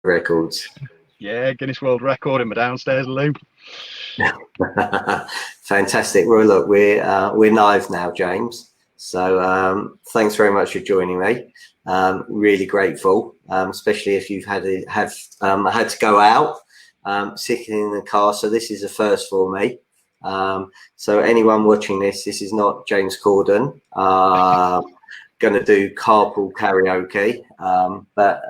Records. Yeah, Guinness World Record in my downstairs loo. Fantastic. Well, look, we're live now, James. So thanks very much for joining me. Really grateful, especially if you've had to go out, sitting in the car. So this is a first for me. So anyone watching this is not James Corden. Going to do carpool karaoke. But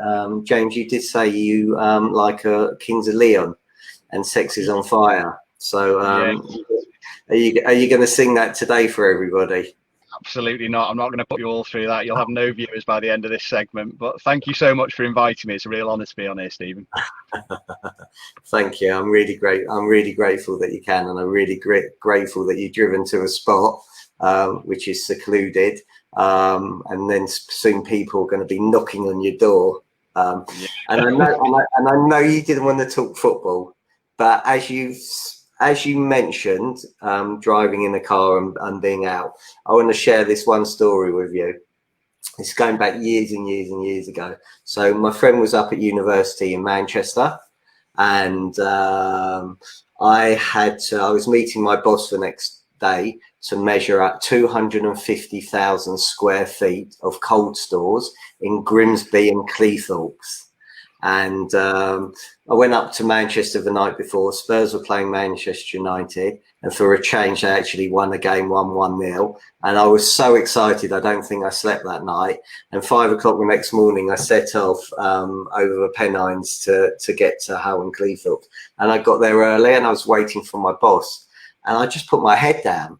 James, you did say you like Kings of Leon and Sex is on Fire. So are you going to sing that today for everybody? Absolutely not. I'm not going to put you all through that. You'll have no viewers by the end of this segment. But thank you so much for inviting me. It's a real honour to be on here, Stephen. Thank you. I'm really grateful that you can, and I'm really grateful that you're driven to a spot which is secluded, and then soon people are going to be knocking on your door. And I know you didn't want to talk football, but as you mentioned, driving in a car and being out, I want to share this one story with you. It's going back years and years and years ago. So my friend was up at university in Manchester, and I was meeting my boss the next day to measure out 250,000 square feet of cold stores in Grimsby and Cleethorpes. And I went up to Manchester the night before. Spurs were playing Manchester United, and for a change, they actually won the game 1-0. And I was so excited, I don't think I slept that night. And 5 o'clock the next morning, I set off over the Pennines to get to Hull and Cleethorpes. And I got there early, and I was waiting for my boss. And I just put my head down.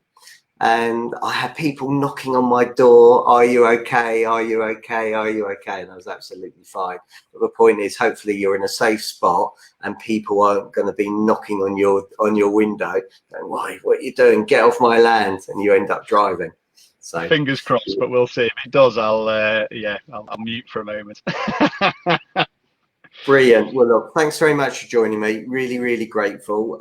And I had people knocking on my door. Are you okay? Are you okay? Are you okay? And I was absolutely fine. But the point is, hopefully you're in a safe spot and people aren't going to be knocking on your window. Going, why? What are you doing? Get off my land. And you end up driving. So fingers crossed, but we'll see. If it does, I'll mute for a moment. Brilliant. Well, look, thanks very much for joining me. Really, really grateful.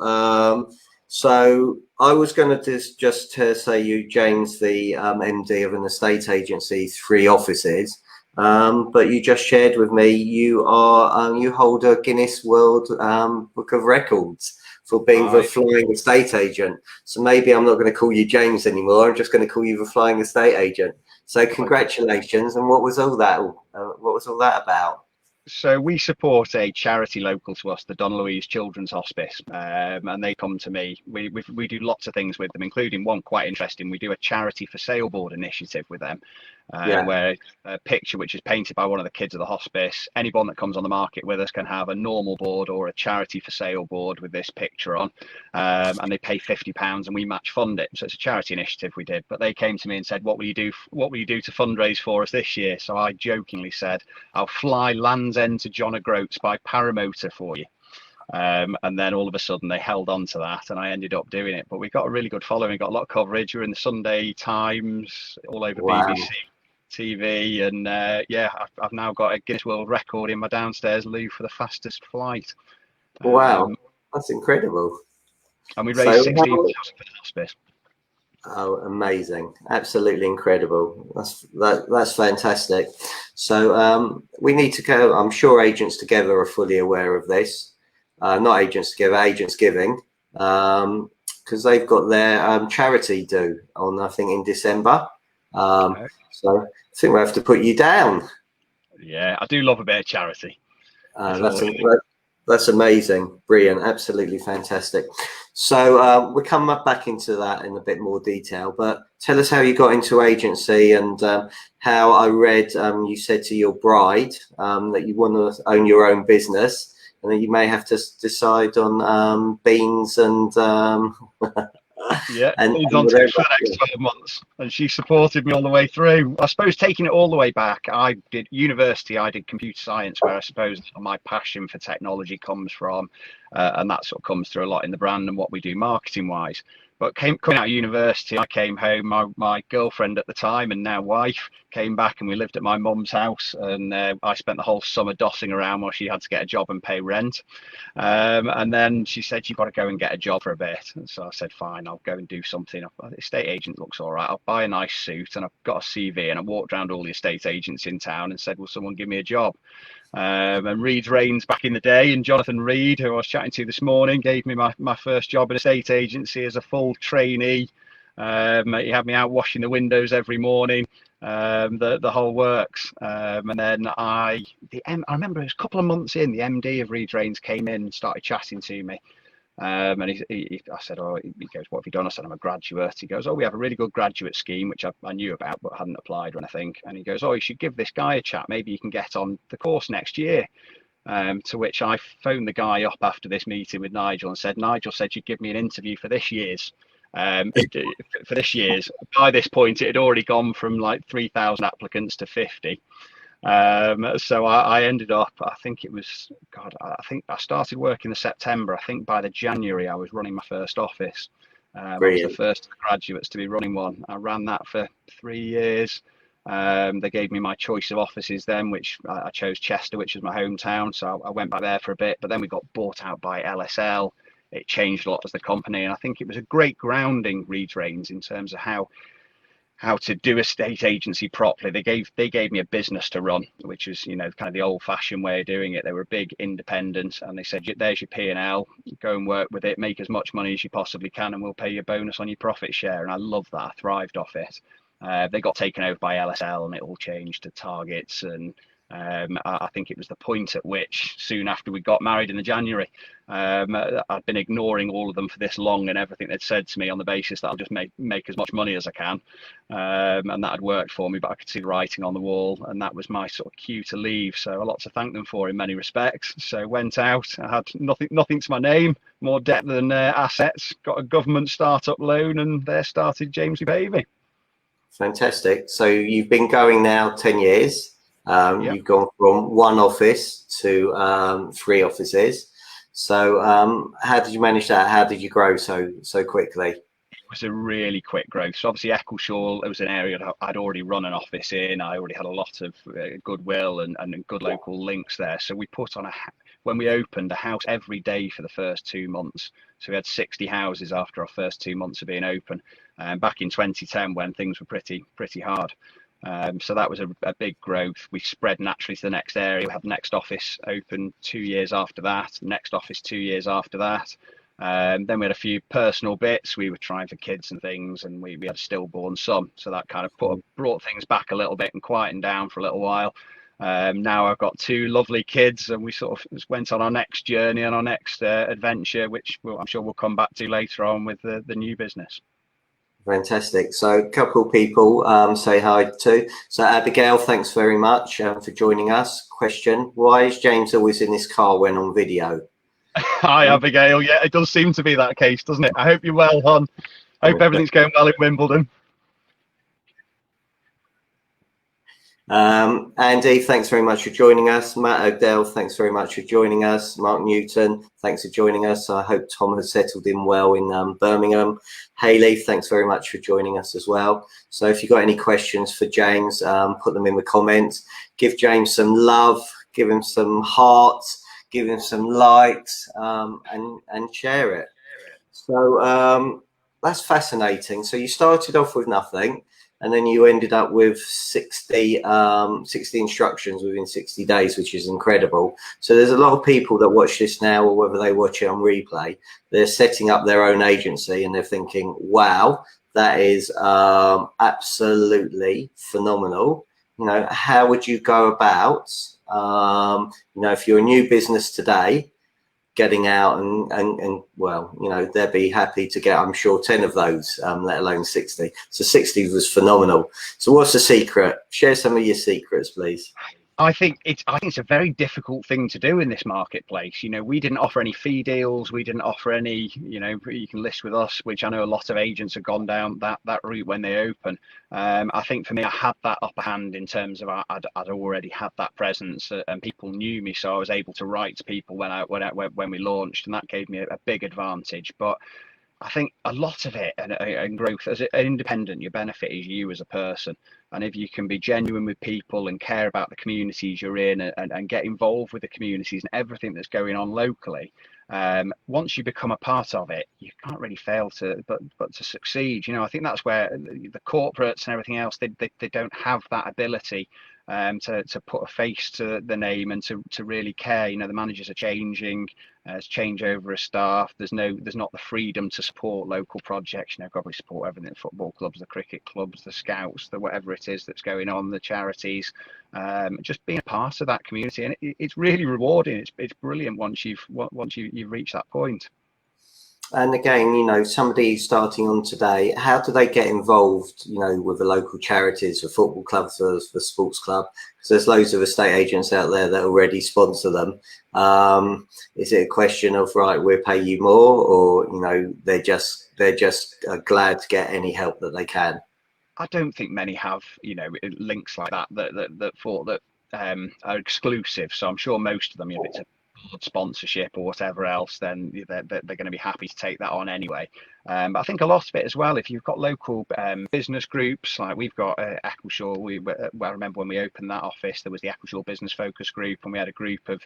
So I was going to just say you, James, the MD of an estate agency, 3 offices, but you just shared with me you hold a Guinness World Book of Records for being the flying estate agent. So maybe I'm not going to call you James anymore. I'm just going to call you the flying estate agent. So congratulations. And what was all that? What was all that about? So we support a charity local to us, the Donna Louise Children's Hospice, and they come to me. We do lots of things with them, including one quite interesting. We do a charity for sale board initiative with them, where a picture which is painted by one of the kids of the hospice. Anyone that comes on the market with us can have a normal board or a charity for sale board with this picture on, and they pay £50 and we match fund it. So it's a charity initiative we did. But they came to me and said, "What will you do? What will you do to fundraise for us this year?" So I jokingly said, "I'll fly Land's End to John O'Groats by paramotor for you." And then all of a sudden they held on to that and I ended up doing it. But we got a really good following, got a lot of coverage. We're in the Sunday Times, all over BBC TV, and I've now got a Guinness World Record in my downstairs loo for the fastest flight. Wow, that's incredible. And we raised 16,000 for the hospice. Oh, amazing. Absolutely incredible. That's fantastic. So we need to go. I'm sure Agents Together are fully aware of this. Not Agents Together, Agents Giving, because they've got their charity due on, I think, in December. So I think we have to put you down. Yeah, I do love a bit of charity. That's amazing. Brilliant. Absolutely fantastic. So we'll come back into that in a bit more detail, but tell us how you got into agency and how I read you said to your bride that you want to own your own business and that you may have to decide on beans and yeah, and on to for the next 12 months, and she supported me all the way through. I suppose taking it all the way back, I did university, I did computer science, where I suppose my passion for technology comes from, and that sort of comes through a lot in the brand and what we do marketing wise. But coming out of university, I came home, my girlfriend at the time and now wife came back and we lived at my mum's house, and I spent the whole summer dossing around while she had to get a job and pay rent. And then she said, "You've got to go and get a job for a bit." And so I said, "Fine, I'll go and do something. The estate agent looks all right. I'll buy a nice suit." And I've got a CV, and I walked around all the estate agents in town and said, "Will someone give me a job?" And Reed's Reigns back in the day, and Jonathan Reed, who I was chatting to this morning, gave me my first job at a estate agency as a full trainee. He had me out washing the windows every morning, the whole works. And then I remember it was a couple of months in, the MD of Reed's Reigns came in and started chatting to me. I said, he goes, what have you done? I said, I'm a graduate. He goes, we have a really good graduate scheme, which I knew about, but hadn't applied or anything. And he goes, you should give this guy a chat. Maybe you can get on the course next year. To which I phoned the guy up after this meeting with Nigel and said, Nigel said you'd give me an interview for this year's. By this point, it had already gone from like 3,000 applicants to 50. So I ended up, I think I started work in the September. I think by the January I was running my first office. I was the first of the graduates to be running one. I ran that for 3 years. They gave me my choice of offices then, which I chose Chester, which is my hometown. So I went back there for a bit, but then we got bought out by LSL. It changed a lot as the company, and I think it was a great grounding, Reed's Reigns, in terms of how to do a estate agency properly. They gave me a business to run, which was, kind of the old fashioned way of doing it. They were big independent, and they said, there's your P&L, go and work with it, make as much money as you possibly can, and we'll pay you a bonus on your profit share. And I love that. I thrived off it. They got taken over by LSL, and it all changed to targets. And I think it was the point at which, soon after we got married in the January, I'd been ignoring all of them for this long and everything they'd said to me on the basis that I'll just make as much money as I can. And that had worked for me, but I could see the writing on the wall, and that was my sort of cue to leave. So a lot to thank them for in many respects. So went out, I had nothing to my name, more debt than assets, got a government startup loan, and there started James Pavey. Fantastic. So you've been going now 10 years. Yep. You've gone from one office to 3 offices. So how did you manage that? How did you grow so quickly? It was a really quick growth. So obviously Eccleshall, it was an area that I'd already run an office in. I already had a lot of goodwill and good local links there. So we put on when we opened, a house every day for the first 2 months. So we had 60 houses after our first 2 months of being open. Back in 2010, when things were pretty hard. So that was a big growth. We spread naturally to the next area. We had the next office open 2 years after that, next office 2 years after that. Then we had a few personal bits. We were trying for kids and things, and we had a stillborn son. So that kind of brought things back a little bit and quietened down for a little while. Now I've got 2 lovely kids, and we sort of went on our next journey and our next adventure, which I'm sure we'll come back to later on with the new business. Fantastic. So a couple of people say hi to. So Abigail, thanks very much for joining us. Question: why is James always in his car when on video? Hi Abigail. Yeah, it does seem to be that case, doesn't it? I hope you're well, hon. I hope everything's going well in Wimbledon. Andy, thanks very much for joining us. Matt O'Dell, thanks very much for joining us. Mark Newton, thanks for joining us. I hope Tom has settled in well in Birmingham. Hayley, thanks very much for joining us as well. So if you've got any questions for James, put them in the comments. Give James some love, give him some hearts, give him some likes, and share it. So that's fascinating. So you started off with nothing, and then you ended up with 60 instructions within 60 days, which is incredible. So there's a lot of people that watch this now, or whether they watch it on replay, they're setting up their own agency and they're thinking, wow, that is absolutely phenomenal. How would you go about, if you're a new business today, getting out and well, they'd be happy to get, I'm sure, 10 of those, let alone 60. So 60 was phenomenal. So what's the secret? Share some of your secrets, please. I think it's a very difficult thing to do in this marketplace. We didn't offer any fee deals. We didn't offer any, you can list with us, which I know a lot of agents have gone down that route when they open. I think for me, I had that upper hand in terms of I'd already had that presence, and people knew me, so I was able to write to people when we launched, and that gave me a big advantage. But I think a lot of it and growth as an independent, your benefit is you as a person. And if you can be genuine with people and care about the communities you're in and get involved with the communities and everything that's going on locally, once you become a part of it, you can't really fail but to succeed. I think that's where the corporates and everything else, they don't have that ability to put a face to the name and to really care. You know, the managers are changing. There's changeover of staff. There's not the freedom to support local projects. You know, probably support everything: the football clubs, the cricket clubs, the scouts, the whatever it is that's going on, the charities. Just being a part of that community, and it's really rewarding. It's brilliant once you've reached that point. And again, you know, somebody starting on today, how do they get involved, you know, with the local charities, the football clubs, the sports club? Because there's loads of estate agents out there that already sponsor them. Is it a question of, right, we'll pay you more, or, you know, they're just glad to get any help that they can? I don't think many have, you know, links like that are exclusive. So I'm sure most of them, if it's a sponsorship or whatever else, then they're going to be happy to take that on anyway. But I think a lot of it as well, if you've got local business groups, like we've got Eccleshall, I remember when we opened that office, there was the Eccleshall Business Focus Group, and we had a group of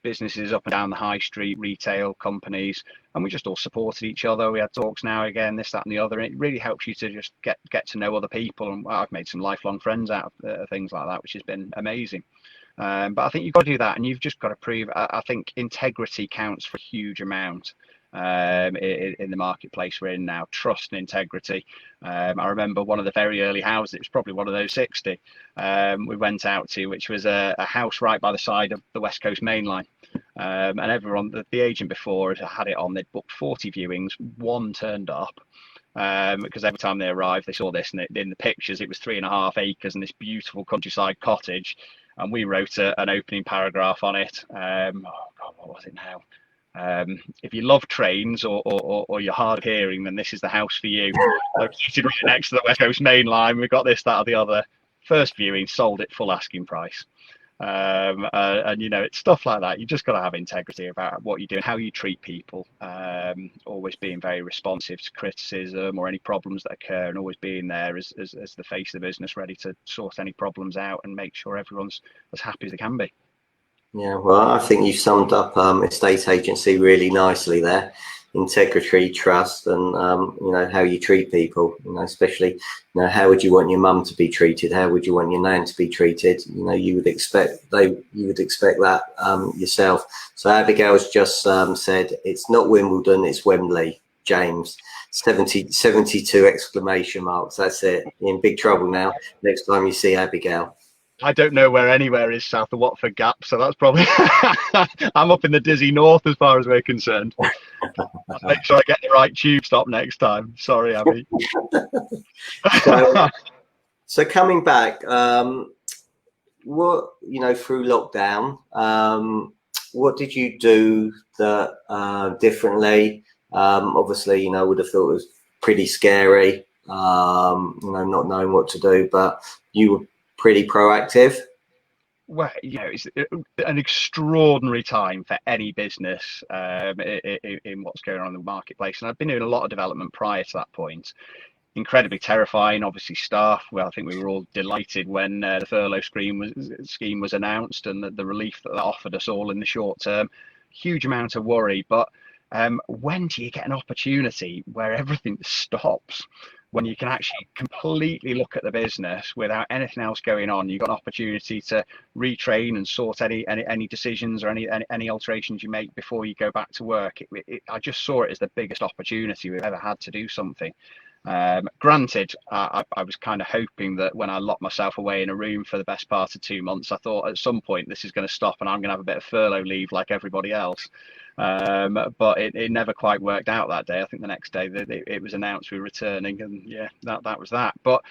businesses up and down the high street, retail companies, and we just all supported each other. We had talks now again, this, that, and the other, and it really helps you to just get to know other people. And I've made some lifelong friends out of things like that, which has been amazing. But I think you've got to do that, and you've just got to prove. I think integrity counts for a huge amount in the marketplace we're in now. Trust and integrity. I remember one of the very early houses. It was probably one of those 60 we went out to, which was a house right by the side of the West Coast Main Line. And everyone, the agent before had it on. They'd booked 40 viewings. One turned up. Because every time they arrived, they saw this, and in the pictures, it was 3.5 acres and this beautiful countryside cottage. And we wrote an opening paragraph on it. Oh God, what was it now? If you love trains or you're hard of hearing, then this is the house for you. Located right next to the West Coast Main Line. We've got this, that, or the other. First viewing, sold it full asking price. And you know, it's stuff like that. You just got to have integrity about what you do and how you treat people. Always being very responsive to criticism or any problems that occur, and always being there as the face of the business, ready to sort any problems out and make sure everyone's as happy as they can be. Yeah, well, I think you summed up estate agency really nicely there. Integrity, trust, and you know, how you treat people. You know, especially, you know, how would you want your mum to be treated? How would you want your nan to be treated? You know, you would expect that yourself. So Abigail's just said it's not Wimbledon, it's Wembley. James, 72 exclamation marks. That's it. You're in big trouble now. Next time you see Abigail. I don't know where anywhere is south of Watford Gap, so that's probably I'm up in the dizzy north as far as we're concerned. I'll make sure I get the right tube stop next time. Sorry, Abby. So coming back, what, you know, through lockdown, what did you do that differently? Obviously, you know, I would have thought it was pretty scary, you know, not knowing what to do, but you were pretty proactive. Well, you know, it's an extraordinary time for any business in what's going on in the marketplace. And I've been doing a lot of development prior to that point. Incredibly terrifying, obviously. Staff, well, I think we were all delighted when the furlough scheme was announced, and the relief that offered us all in the short term. Huge amount of worry, but when do you get an opportunity where everything stops? When you can actually completely look at the business without anything else going on, you've got an opportunity to retrain and sort any decisions or any alterations you make before you go back to work. I just saw it as the biggest opportunity we've ever had to do something. Granted, I was kind of hoping that when I locked myself away in a room for the best part of 2 months, I thought at some point this is going to stop and I'm going to have a bit of furlough leave like everybody else. But it never quite worked out that day. I think the next day it was announced we were returning, and yeah, that was that. But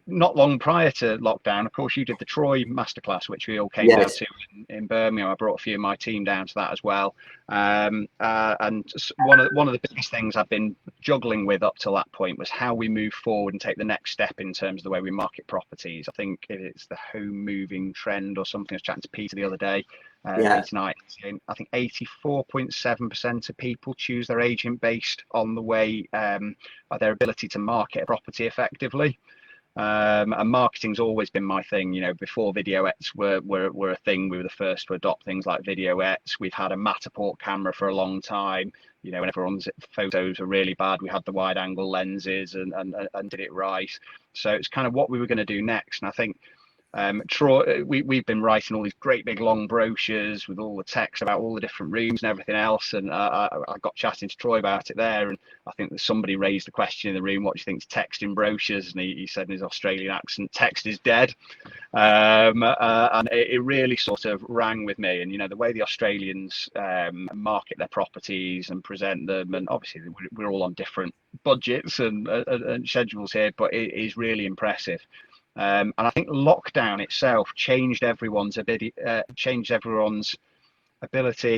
not long prior to lockdown, of course, you did the Troy masterclass, which we all came down to in Birmingham. I brought a few of my team down to that as well. And one of the biggest things I've been juggling with up till that point was how we move forward and take the next step in terms of the way we market properties. I think it's the home moving trend or something. I was chatting to Peter the other day. Tonight, I think 84.7% of people choose their agent based on the way their ability to market a property effectively. And marketing's always been my thing. You know, before videoettes were a thing, we were the first to adopt things like videoettes. We've had a Matterport camera for a long time. You know, when everyone's photos were really bad, we had the wide angle lenses and did it right. So it's kind of what we were going to do next. And I think Troy, we've been writing all these great big long brochures with all the text about all the different rooms and everything else, and I got chatting to Troy about it there, and I think that somebody raised the question in the room, what do you think to text in brochures? And he said in his Australian accent, text is dead. And it really sort of rang with me. And the way the Australians market their properties and present them, and obviously we're all on different budgets and schedules here, but it is really impressive. And I think lockdown itself changed everyone's ability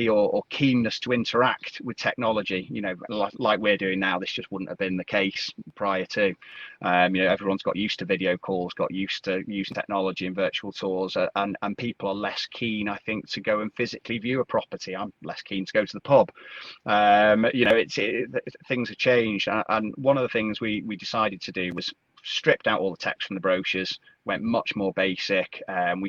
or keenness to interact with technology, like we're doing now. This just wouldn't have been the case prior to. Everyone's got used to video calls, got used to using technology and virtual tours, and people are less keen, I think, to go and physically view a property. I'm less keen to go to the pub. Things have changed, and one of the things we decided to do was stripped out all the text from the brochures, went much more basic. We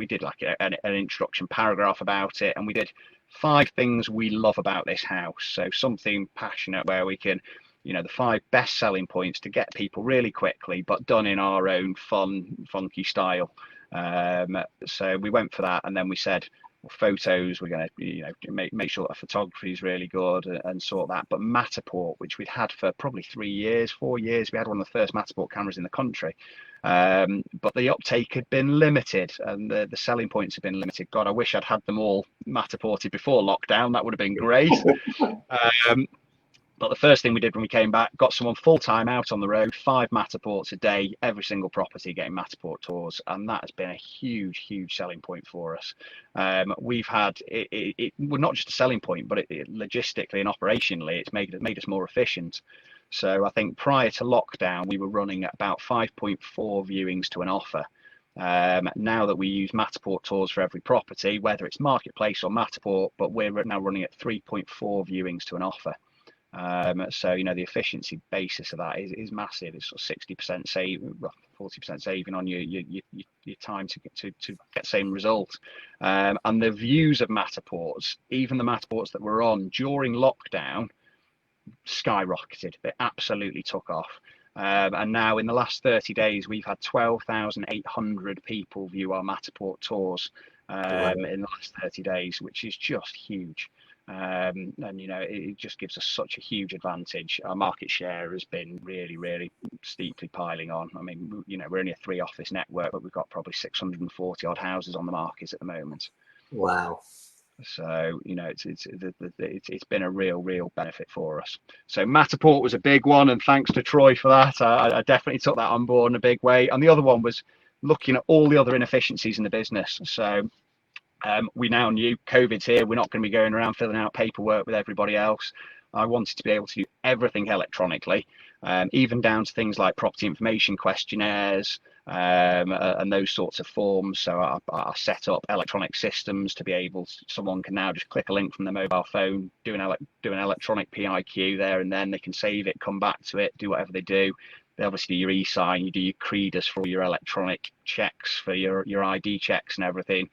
did like an introduction paragraph about it, and we did 5 things we love about this house. So something passionate where we can, the 5 best selling points to get people really quickly, but done in our own funky style. So we went for that, and then we said, photos, we're going to make sure that photography is really good and sort that. But Matterport, which we'd had for probably 4 years, we had one of the first Matterport cameras in the country, but the uptake had been limited and the selling points had been limited. God, I wish I'd had them all Matterported before lockdown. That would have been great. But the first thing we did when we came back, got someone full-time out on the road, 5 Matterports a day, every single property getting Matterport tours. And that has been a huge, huge selling point for us. We've had, it well, not just a selling point, but it logistically and operationally, it's made us more efficient. So I think prior to lockdown, we were running at about 5.4 viewings to an offer. Now that we use Matterport tours for every property, whether it's Marketplace or Matterport, but we're now running at 3.4 viewings to an offer. So the efficiency basis of that is massive. It's sort of 60% save, 40% saving on your time to get same result. And the views of Matterports, even the Matterports that were on during lockdown, skyrocketed. They absolutely took off. And now in the last 30 days, we've had 12,800 people view our Matterport tours in the last 30 days, which is just huge. And it just gives us such a huge advantage. Our market share has been really, really steeply piling on. I mean, we're only a 3 office network, but we've got probably 640 odd houses on the market at the moment. Wow. So it's been a real benefit for us. So Matterport was a big one, and thanks to Troy for that. I definitely took that on board in a big way. And the other one was looking at all the other inefficiencies in the business. So we now knew COVID's here. We're not going to be going around filling out paperwork with everybody else. I wanted to be able to do everything electronically, even down to things like property information questionnaires and those sorts of forms. So I set up electronic systems to be able to, someone can now just click a link from their mobile phone, do an electronic PIQ there, and then they can save it, come back to it, do whatever they do. They obviously do your e-sign, you do your credus for all your electronic checks, for your ID checks and everything.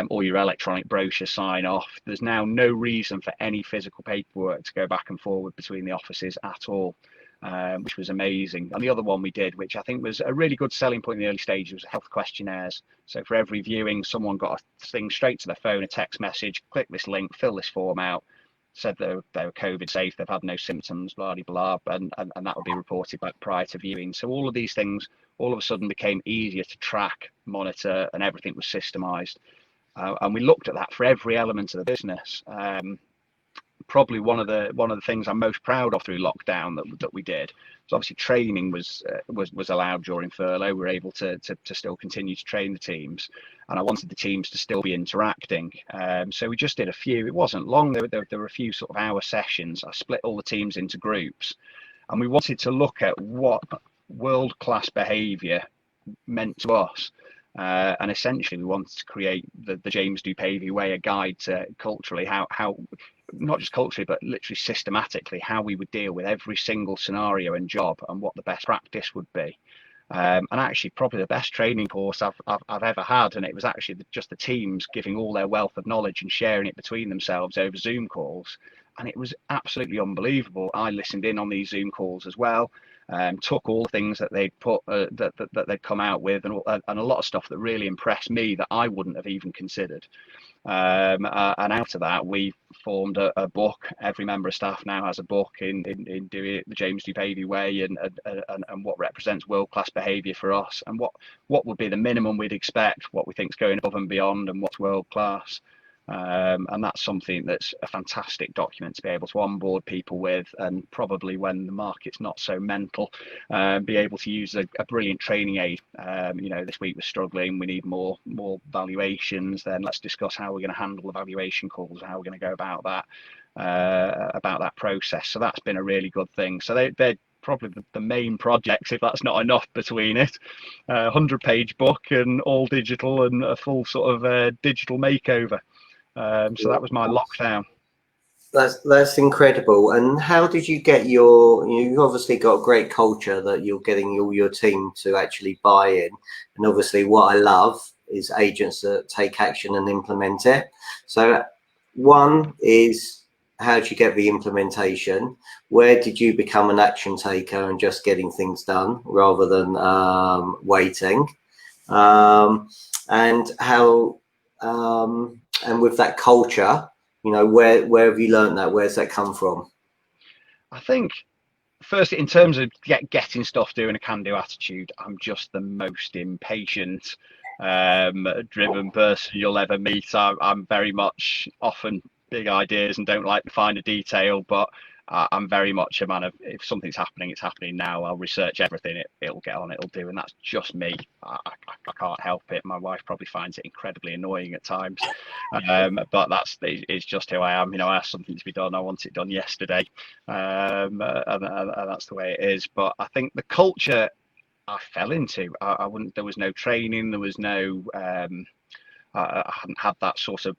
Or your electronic brochure sign off. There's now no reason for any physical paperwork to go back and forward between the offices at all, which was amazing. And the other one we did, which I think was a really good selling point in the early stages, was health questionnaires. So for every viewing, someone got a thing straight to their phone, a text message, click this link, fill this form out, said they were COVID safe, they've had no symptoms, blah, blah, blah, and that would be reported back prior to viewing. So all of these things all of a sudden became easier to track, monitor, and everything was systemized. And we looked at that for every element of the business. Probably one of the things I'm most proud of through lockdown that we did. So obviously training was allowed during furlough. We were able to still continue to train the teams, and I wanted the teams to still be interacting. So we just did a few. It wasn't long. There were a few sort of hour sessions. I split all the teams into groups, and we wanted to look at what world-class behaviour meant to us. And essentially we wanted to create the James do Pavey way, a guide to culturally how not just culturally but literally systematically how we would deal with every single scenario and job and what the best practice would be. And actually probably the best training course I've ever had. And it was actually just the teams giving all their wealth of knowledge and sharing it between themselves over Zoom calls. And it was absolutely unbelievable. I listened in on these Zoom calls as well, took all the things that they'd put that they'd come out with, and a lot of stuff that really impressed me that I wouldn't have even considered. And out of that, we formed a book. Every member of staff now has a book in doing it the James D. Pavey way, and what represents world-class behaviour for us, and what would be the minimum we'd expect, what we think is going above and beyond, and what's world-class. And that's something that's a fantastic document to be able to onboard people with, and probably when the market's not so mental, be able to use a brilliant training aid. This week we're struggling, we need more valuations, then let's discuss how we're going to handle the valuation calls, how we're going to go about that process. So that's been a really good thing. So they're probably the main projects, if that's not enough between it. 100-page book and all digital, and a full sort of digital makeover. So that was my lockdown. That's incredible. And how did you get you've obviously got a great culture that you're getting all your team to actually buy in. And obviously what I love is agents that take action and implement it. So one is, how did you get the implementation? Where did you become an action taker and just getting things done rather than waiting? And how, and with that culture, where have you learned that? Where's that come from? I think, first, in terms of getting stuff, doing a can-do attitude, I'm just the most impatient, driven person you'll ever meet. I'm very much often big ideas and don't like the finer detail, but I'm very much a man of, if something's happening, it's happening now. I'll research everything, it'll get on, it'll do, and that's just me. I can't help it. My wife probably finds it incredibly annoying at times, but it's just who I am. I ask something to be done, I want it done yesterday, and that's the way it is. But I think the culture I fell into, there was no training, there was no, I hadn't had that sort of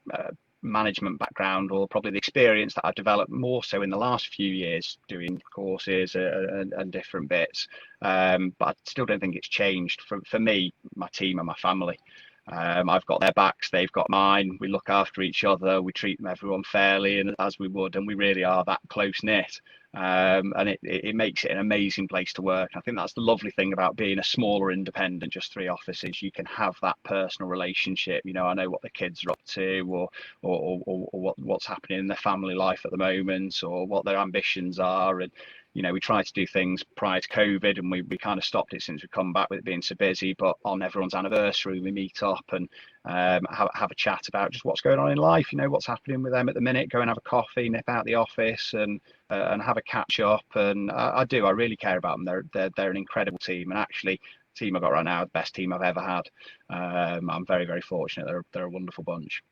management background, or probably the experience that I developed more so in the last few years doing courses and different bits, but I still don't think it's changed. For me, my team and my family, I've got their backs, they've got mine, we look after each other, we treat everyone fairly and as we would, and we really are that close knit. And it makes it an amazing place to work. I think that's the lovely thing about being a smaller independent, just 3 offices. You can have that personal relationship. I know what the kids are up to, or what's happening in their family life at the moment, or what their ambitions are. And we tried to do things prior to COVID, and we kind of stopped it since we've come back with it being so busy. But on everyone's anniversary, we meet up and have a chat about just what's going on in life, what's happening with them at the minute, go and have a coffee, nip out the office and have a catch up. And I really care about them. They're an incredible team, and actually the team I've got right now, the best team I've ever had. I'm very, very fortunate. They're a wonderful bunch.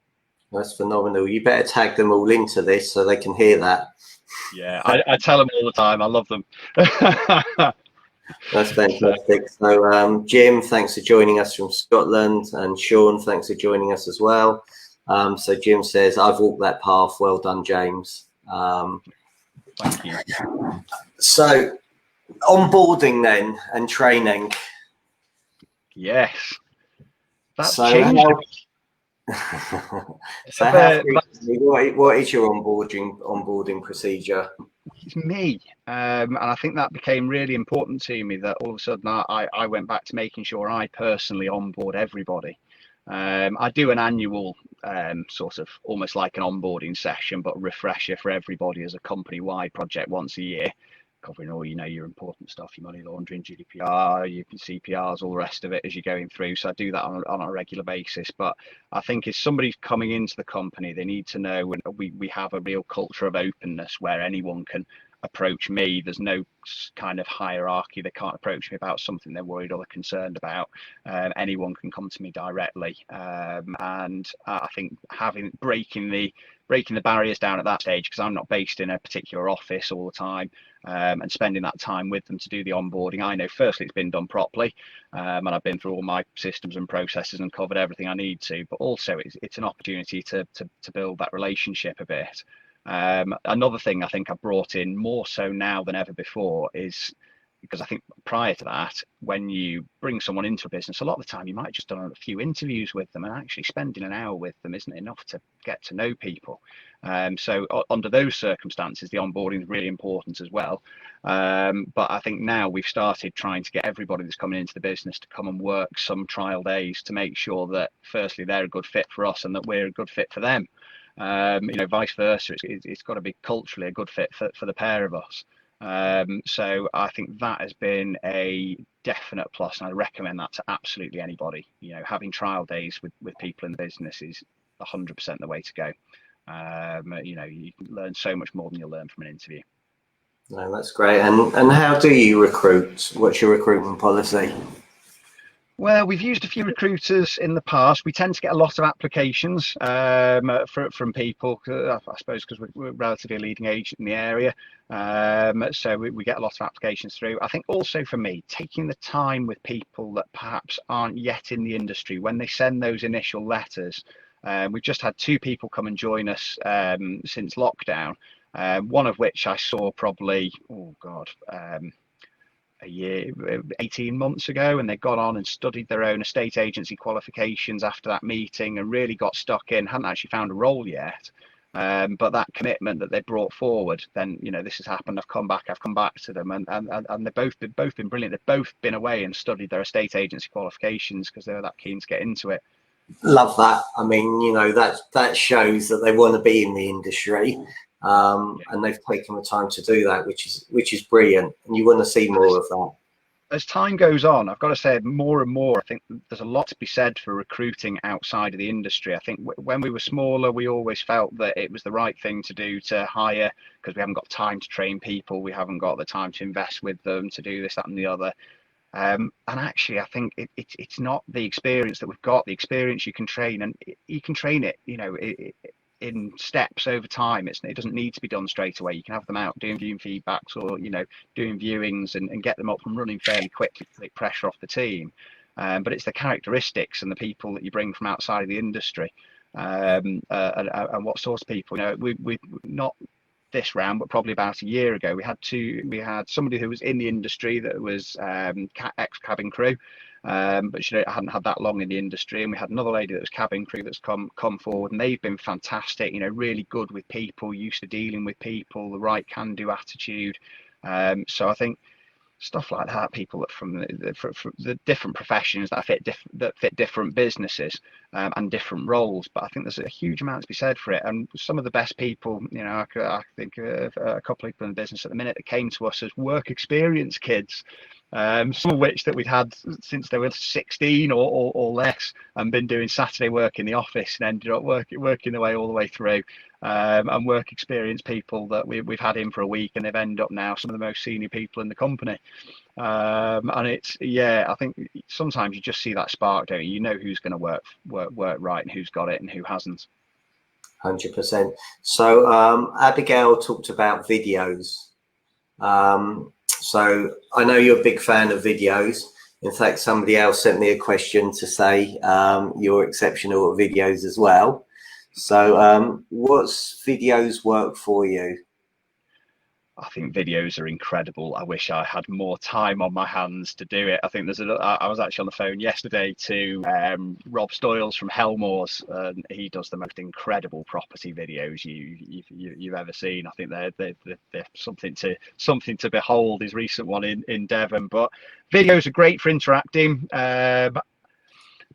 That's phenomenal. You better tag them all into this so they can hear that. Yeah, I tell them all the time. I love them. That's fantastic. So Jim, thanks for joining us from Scotland, and Sean, thanks for joining us as well. So Jim says, I've walked that path. Well done, James. Thank you. So onboarding then and training. Yes. That's so changed. What is your onboarding procedure? It's me, and I think that became really important to me, that all of a sudden I went back to making sure I personally onboard everybody. I do an annual sort of almost like an onboarding session, but refresher for everybody as a company-wide project once a year, covering all your important stuff, your money laundering, GDPR, your CPRs, all the rest of it as you're going through. So I do that on a regular basis. But I think if somebody's coming into the company, they need to know, and we have a real culture of openness where anyone can approach me. There's no kind of hierarchy. They can't approach me about something they're worried or they're concerned about. Anyone can come to me directly. And I think breaking the barriers down at that stage, because I'm not based in a particular office all the time, and spending that time with them to do the onboarding, I know firstly it's been done properly, and I've been through all my systems and processes and covered everything I need to, but also it's an opportunity to build that relationship a bit. Another thing I think I brought in more so now than ever before is because I think prior to that, when you bring someone into a business, a lot of the time you might just done a few interviews with them, and actually spending an hour with them isn't enough to get to know people. So under those circumstances, the onboarding is really important as well. But I think now we've started trying to get everybody that's coming into the business to come and work some trial days to make sure that firstly they're a good fit for us and that we're a good fit for them. Vice versa. It's got to be culturally a good fit for the pair of us. So I think that has been a definite plus, and I recommend that to absolutely anybody. Having trial days with people in the business is 100% the way to go. You can learn so much more than you'll learn from an interview. No, that's great. And how do you recruit? What's your recruitment policy? Well, we've used a few recruiters in the past. We tend to get a lot of applications from people, I suppose, because we're relatively a leading agent in the area. So we get a lot of applications through. I think also for me, taking the time with people that perhaps aren't yet in the industry, when they send those initial letters. We've just had 2 people come and join us since lockdown, one of which I saw probably, a year, 18 months ago, and they'd gone on and studied their own estate agency qualifications after that meeting and really got stuck in, hadn't actually found a role yet. But that commitment that they brought forward, then, this has happened. I've come back to them, and they've both been brilliant. They've both been away and studied their estate agency qualifications because they were that keen to get into it. Love that. I mean, that shows that they want to be in the industry. And they've taken the time to do that, which is brilliant, and you want to see more of that. As time goes on, I've got to say more and more, I think there's a lot to be said for recruiting outside of the industry. I think when we were smaller, we always felt that it was the right thing to do to hire, because we haven't got time to train people, we haven't got the time to invest with them to do this, that and the other. And actually, I think it's not the experience that we've got. The experience you can train, and you can train it, in steps over time. It doesn't need to be done straight away. You can have them out doing viewing feedbacks, or doing viewings and get them up and running fairly quickly to take pressure off the team. But it's the characteristics and the people that you bring from outside of the industry, and what sort of people. We not this round, but probably about a year ago, we had somebody who was in the industry that was ex-cabin crew, but she hadn't had that long in the industry, and we had another lady that was cabin crew that's come forward, and they've been fantastic. Really good with people, used to dealing with people, the right can-do attitude. So I think stuff like that, people from the different professions that fit different businesses and different roles. But I think there's a huge amount to be said for it. And some of the best people, I think of a couple of people in the business at the minute that came to us as work experience kids, some of which that we'd had since they were 16 or less, and been doing Saturday work in the office, and ended up working their way all the way through. And work experience people that we've had in for a week, and they've ended up now some of the most senior people in the company. And it's, I think sometimes you just see that spark, don't you? You know who's going to work right and who's got it and who hasn't. 100%. So Abigail talked about videos. So I know you're a big fan of videos. In fact, somebody else sent me a question to say you're exceptional at videos as well. So what's videos work for you? I think videos are incredible. I wish I had more time on my hands to do it. I think I was actually on the phone yesterday to Rob Stoyles from Helmore's, and he does the most incredible property videos you've ever seen. I think they're something to behold. His recent one in Devon. But videos are great for interacting.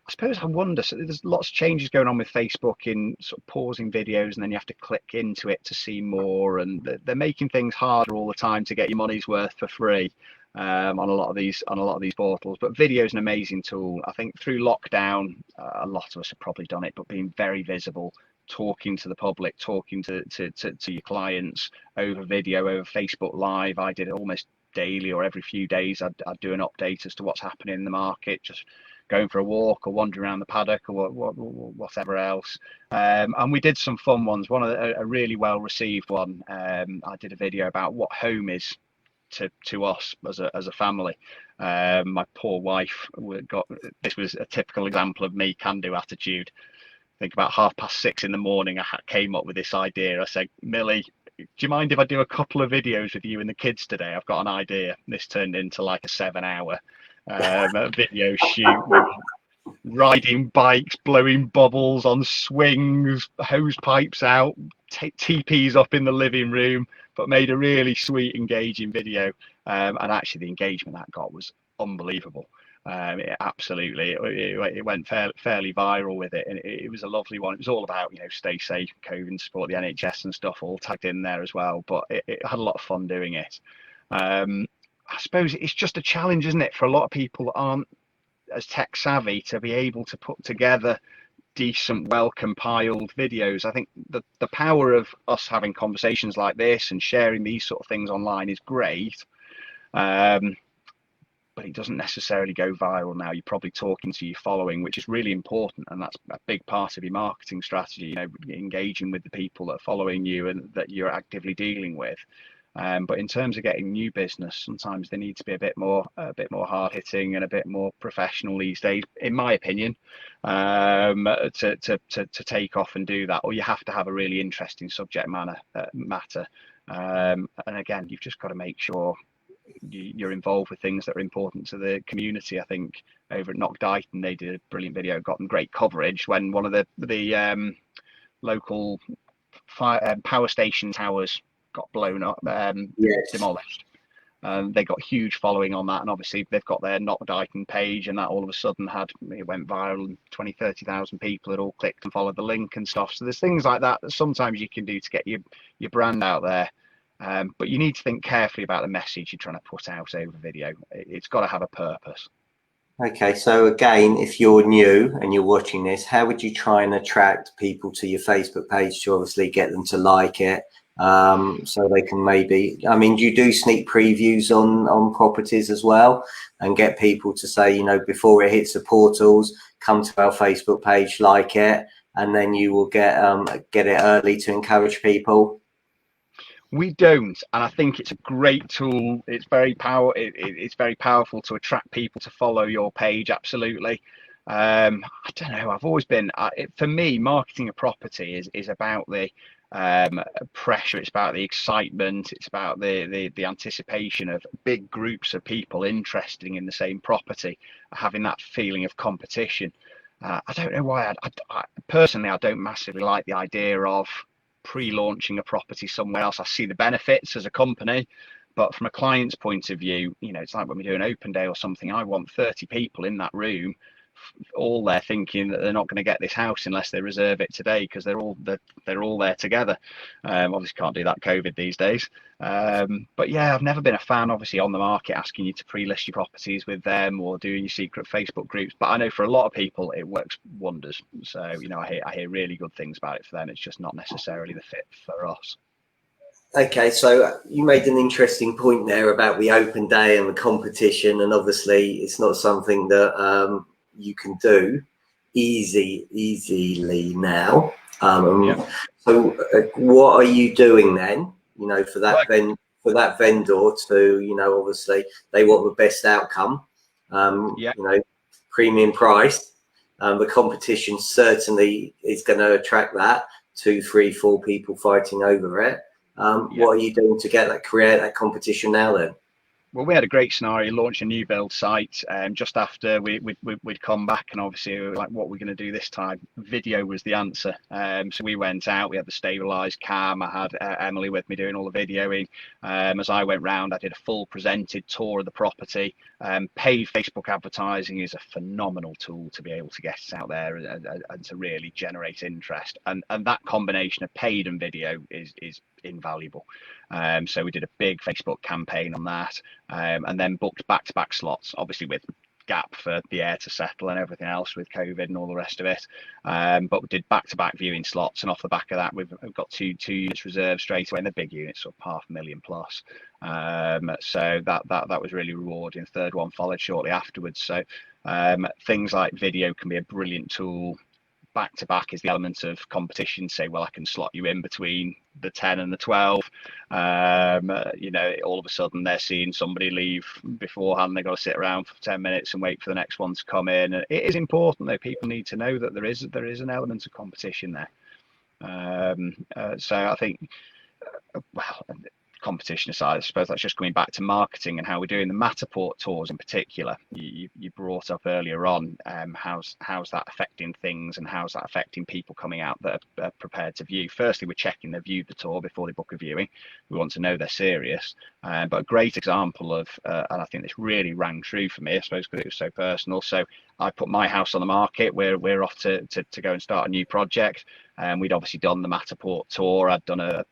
I suppose I wonder, so there's lots of changes going on with Facebook in sort of pausing videos, and then you have to click into it to see more, and they're making things harder all the time to get your money's worth for free on a lot of these portals. But video is an amazing tool. I think through lockdown, a lot of us have probably done it, but being very visible, talking to the public, talking to your clients over video, over Facebook Live. I did it almost daily, or every few days I'd do an update as to what's happening in the market, just going for a walk or wandering around the paddock or whatever else. And we did some fun ones. A really well received one, I did a video about what home is to us as a family. My poor wife this was a typical example of me can-do attitude. I think about 6:30 in the morning, I came up with this idea. I said, Millie, do you mind if I do a couple of videos with you and the kids today? I've got an idea. This turned into like a 7-hour video shoot. We were riding bikes, blowing bubbles on swings, hose pipes out, teepees up in the living room, but made a really sweet, engaging video. And actually the engagement that got was unbelievable. It went fairly viral with it, and it was a lovely one. It was all about, stay safe, COVID, and support the NHS and stuff, all tagged in there as well. But it had a lot of fun doing it. I suppose it's just a challenge, isn't it, for a lot of people that aren't as tech savvy to be able to put together decent, well compiled videos. I think the power of us having conversations like this and sharing these sort of things online is great. But it doesn't necessarily go viral now. You're probably talking to your following, which is really important, and that's a big part of your marketing strategy, engaging with the people that are following you and that you're actively dealing with. But in terms of getting new business, sometimes they need to be a bit more hard hitting and a bit more professional these days, in my opinion, to take off and do that. Or you have to have a really interesting subject matter. And again, you've just got to make sure you're involved with things that are important to the community. I think over at Knock Dighton they did a brilliant video, gotten great coverage when one of the local power station towers got blown up, demolished. They got huge following on that, and obviously they've got their Knock Dighton page, and that all of a sudden it went viral, and 20,000-30,000 people had all clicked and followed the link and stuff. So there's things like that sometimes you can do to get your brand out there. But you need to think carefully about the message you're trying to put out over video. It's got to have a purpose. Okay, so again, if you're new and you're watching this, how would you try and attract people to your Facebook page to obviously get them to like it? So they can maybe, do you do sneak previews on properties as well, and get people to say, before it hits the portals, come to our Facebook page, like it, and then you will get it early to encourage people? We don't, and I think it's a great tool. It's very powerful to attract people to follow your page. Absolutely. I don't know. I've always been. For me, marketing a property is about the pressure. It's about the excitement. It's about the anticipation of big groups of people interested in the same property, having that feeling of competition. I don't know why. I personally, I don't massively like the idea of pre-launching a property somewhere else. I see the benefits as a company, but from a client's point of view, it's like when we do an open day or something, I want 30 people in that room, all there thinking that they're not going to get this house unless they reserve it today, because they're all there together. Obviously can't do that COVID these days. But yeah, I've never been a fan, obviously, on the market asking you to pre-list your properties with them or doing your secret Facebook groups. But I know for a lot of people it works wonders. So I hear really good things about it for them. It's just not necessarily the fit for us. Okay, so you made an interesting point there about the open day and the competition, and obviously it's not something that you can do easily now. So what are you doing then, for that vendor to, obviously they want the best outcome, premium price. The competition certainly is going to attract that 2, 3, 4 people fighting over it. What are you doing to create that competition now then? Well, we had a great scenario, launch a new build site just after we'd come back, and obviously we were like, what we're going to do this time? Video was the answer. So we went out, we had the stabilized cam, I had Emily with me doing all the videoing. As I went round, I did a full presented tour of the property. Paid Facebook advertising is a phenomenal tool to be able to get it out there and to really generate interest. And that combination of paid and video is invaluable. So we did a big Facebook campaign on that, and then booked back-to-back slots, obviously with gap for the air to settle and everything else with COVID and all the rest of it. But we did back-to-back viewing slots, and off the back of that, we've got two units reserved straight away, and the big units, sort of $500,000 plus. So that was really rewarding. The third one followed shortly afterwards. So things like video can be a brilliant tool. Back to back is the element of competition. Say, well, I can slot you in between the 10 and the 12. All of a sudden they're seeing somebody leave beforehand. They've got to sit around for 10 minutes and wait for the next one to come in. And it is important though. People need to know that there is an element of competition there. So I think well, competition aside, I suppose that's just coming back to marketing and how we're doing the Matterport tours in particular. You brought up earlier on, how's that affecting things, and how's that affecting people coming out that are prepared to view. Firstly, we're checking they've viewed the tour before they book a viewing. We want to know they're serious. But a great example of, and I think this really rang true for me, I suppose, because it was so personal. So I put my house on the market. We're off to go and start a new project. And we'd obviously done the Matterport tour. I'd done a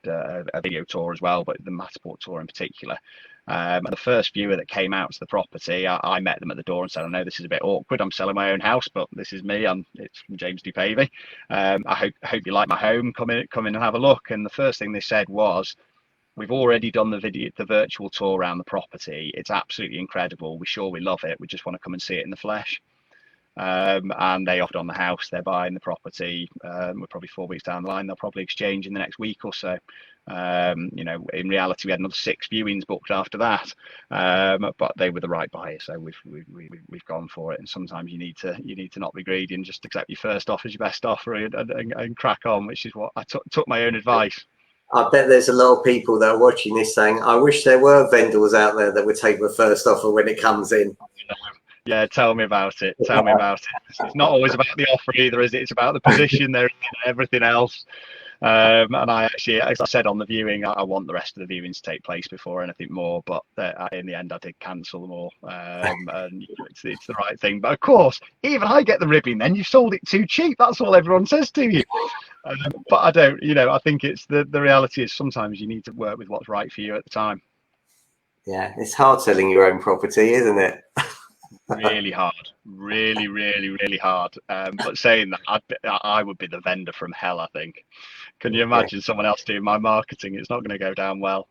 video tour as well, but the Matterport tour in particular. And the first viewer that came out to the property, I met them at the door and said, I know this is a bit awkward. I'm selling my own house, but this is me. It's from James D. Pavey. I hope you like my home. Come in and have a look. And the first thing they said was, we've already done the virtual tour around the property. It's absolutely incredible. We love it. We just want to come and see it in the flesh. And they offered on the house. They're buying the property. We're probably 4 weeks down the line. They'll probably exchange in the next week or so. In reality, we had another 6 viewings booked after that, but they were the right buyer, so we've gone for it. And sometimes you need to not be greedy and just accept your first offer as your best offer and crack on, which is what I took my own advice. I bet there's a lot of people that are watching this saying, I wish there were vendors out there that would take the first offer when it comes in. Yeah, tell me about it. Tell me about it. It's not always about the offer either, is it? It's about the position there and everything else. And I actually, as I said on the viewing, I want the rest of the viewings to take place before anything more. But in the end, I did cancel them all. And it's the right thing. But of course, even I get the ribbing then. You sold it too cheap. That's all everyone says to you. But I don't, I think it's the reality is sometimes you need to work with what's right for you at the time. Yeah, it's hard selling your own property, isn't it? Really hard, really hard. But saying that, I would be the vendor from hell, I think. Can you imagine someone else doing my marketing? It's not going to go down well.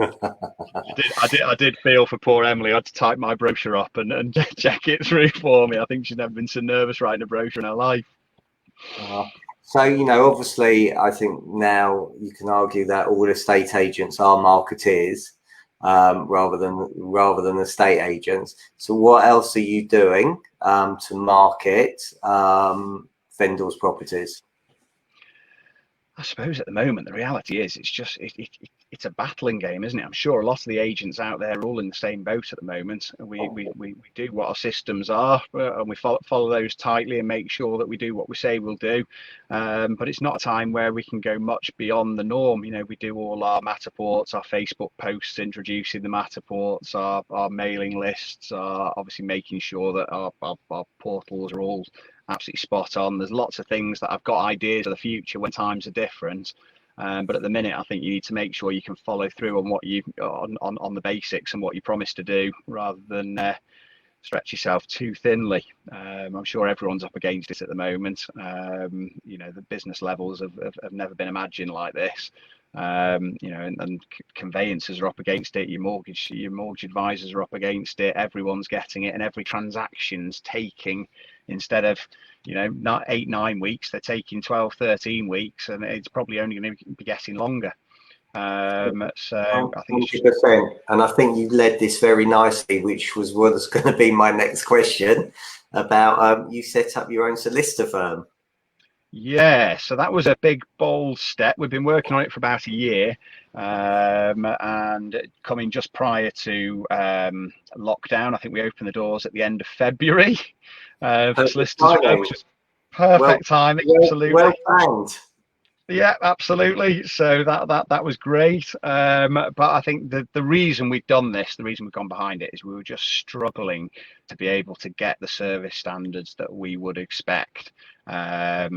I did feel for poor Emily. I had to type my brochure up and check it through for me. I think she's never been so nervous writing a brochure in her life. So, obviously, I think now you can argue that all estate agents are marketeers. Rather than estate agents. So what else are you doing to market vendors' properties? I suppose at the moment the reality is it's a battling game, isn't it? I'm sure a lot of the agents out there are all in the same boat at the moment. We do what our systems are, and we follow those tightly and make sure that we do what we say we'll do. But it's not a time where we can go much beyond the norm. We do all our Matterports, our Facebook posts introducing the Matterports, our mailing lists, obviously making sure that our portals are all absolutely spot on. There's lots of things that I've got ideas of the future when times are different. But at the minute, I think you need to make sure you can follow through on what you on the basics and what you promised to do, rather than stretch yourself too thinly. I'm sure everyone's up against it at the moment. The business levels have never been imagined like this. And conveyancers are up against it. Your mortgage advisors are up against it. Everyone's getting it, and every transaction's taking, instead of not 8-9 weeks, they're taking 12-13 weeks, and it's probably only going to be getting longer. So I think 100%. And I think you led this very nicely, which was going to be my next question about you set up your own solicitor firm. Yeah, so that was a big, bold step. We've been working on it for about a year, and coming just prior to lockdown. I think we opened the doors at the end of February for solicitors, which was perfect timing. Absolutely. Well planned. Yeah, absolutely. So that was great. But I think the reason we've done this, the reason we've gone behind it, is we were just struggling to be able to get the service standards that we would expect out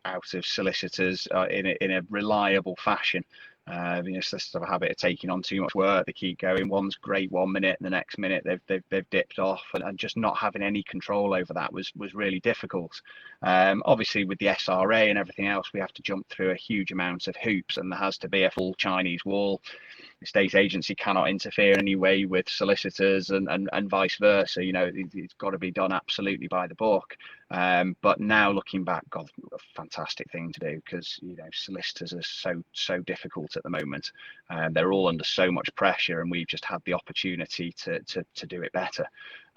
of solicitors in a reliable fashion. Solicitors have a habit of taking on too much work. They keep going. One's great 1 minute, and the next minute they've dipped off, and just not having any control over that was really difficult. Obviously, with the SRA and everything else, we have to jump through a huge amount of hoops, and there has to be a full Chinese wall. Estate agency cannot interfere in any way with solicitors, and vice versa. It's got to be done absolutely by the book. But now looking back, God, a fantastic thing to do, because solicitors are so difficult at the moment, and they're all under so much pressure, and we've just had the opportunity to do it better.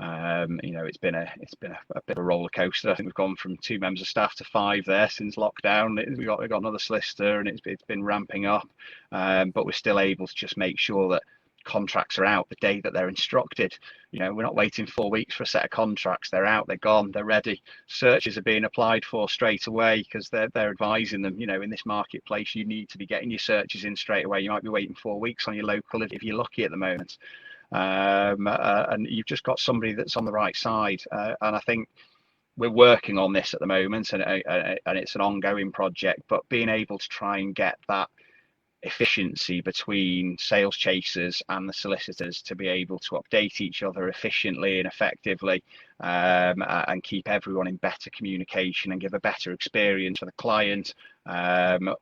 It's been a bit of a roller coaster. I think we've gone from 2 members of staff to 5 there since lockdown. We got another solicitor, and it's been ramping up, but we're still able to just make sure that contracts are out the day that they're instructed. We're not waiting 4 weeks for a set of contracts. They're out, they're gone, they're ready. Searches are being applied for straight away, because they're advising them, in this marketplace, you need to be getting your searches in straight away. You might be waiting 4 weeks on your local if you're lucky at the moment. And you've just got somebody that's on the right side. And I think we're working on this at the moment, and it's an ongoing project, but being able to try and get that efficiency between sales chasers and the solicitors to be able to update each other efficiently and effectively, and keep everyone in better communication and give a better experience for the client.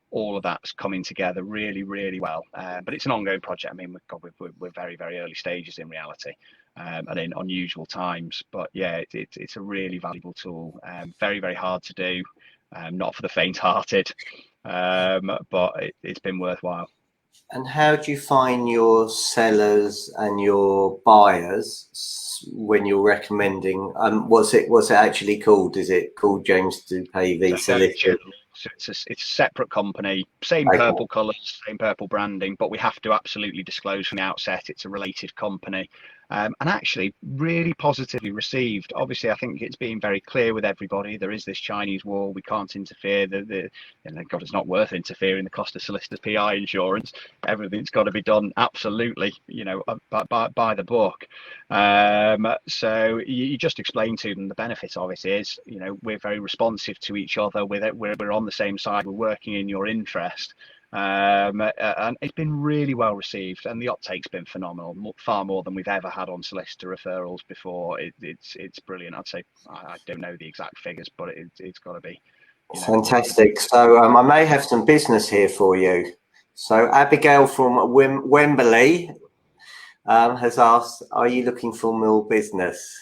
All of that's coming together really, really well. But it's an ongoing project. I mean, we're very, very early stages in reality, and in unusual times. But yeah, it's a really valuable tool. Very, very hard to do. Not for the faint-hearted. But it's been worthwhile. And how do you find your sellers and your buyers when you're recommending? What's it actually called? Is it called James Pavey Solicitors? So it's a separate company, same purple colours, same purple branding, but we have to absolutely disclose from the outset it's a related company. And actually really positively received. Obviously, I think it's being very clear with everybody. There is this Chinese wall. We can't interfere. God, it's not worth interfering. The cost of solicitors' PI insurance. Everything's got to be done absolutely, by the book. So you just explain to them the benefit of it is, we're very responsive to each other. We're on the same side. We're working in your interest. And it's been really well received, and the uptake's been phenomenal, far more than we've ever had on solicitor referrals before. It's brilliant. I'd say, I don't know the exact figures, but it's got to be fantastic. So I may have some business here for you. So Abigail from Wembley has asked, are you looking for more business?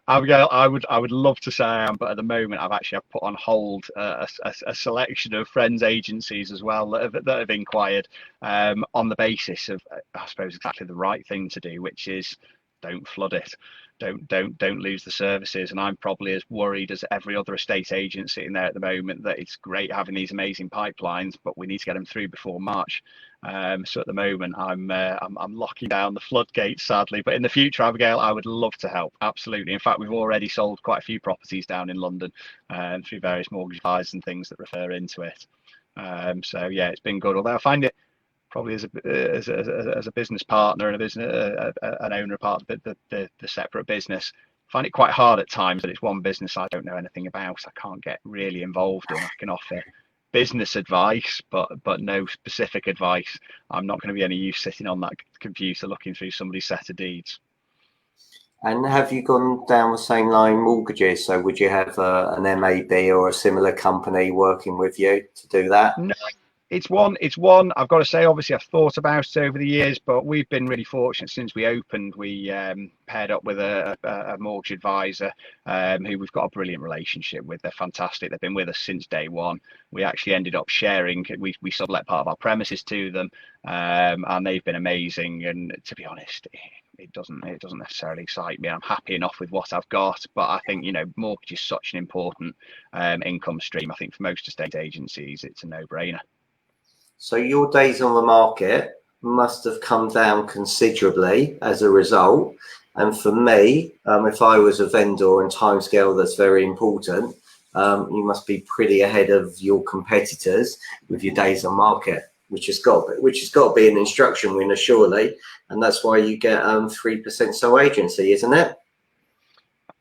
Abigail, I would love to say I am, but at the moment I've put on hold a selection of friends agencies as well that have inquired, on the basis of, I suppose, exactly the right thing to do, which is don't flood it. Don't lose the services. And I'm probably as worried as every other estate agent sitting there at the moment that it's great having these amazing pipelines, but we need to get them through before March. So at the moment I'm locking down the floodgates, sadly. But in the future, Abigail, I would love to help. Absolutely. In fact, we've already sold quite a few properties down in London, through various mortgage advisors and things that refer into it. So yeah, it's been good. Although I find it, probably as a business partner and an owner part of the separate business, I find it quite hard at times that it's one business I don't know anything about. I can't get really involved in. I can offer business advice, but no specific advice. I'm not going to be any use sitting on that computer looking through somebody's set of deeds. And have you gone down the same line, mortgages? So would you have an MAB or a similar company working with you to do that? No. It's one. I've got to say, obviously, I've thought about it over the years, but we've been really fortunate since we opened. We paired up with a mortgage advisor who we've got a brilliant relationship with. They're fantastic. They've been with us since day one. We actually ended up sharing. We sublet part of our premises to them, and they've been amazing. And to be honest, it doesn't necessarily excite me. I'm happy enough with what I've got, but I think mortgage is such an important income stream. I think for most estate agencies, it's a no-brainer. So your days on the market must have come down considerably as a result. And for me, if I was a vendor and timescale, that's very important. You must be pretty ahead of your competitors with your days on market, which has got to be an instruction winner, surely. And that's why you get 3% sole agency, isn't it?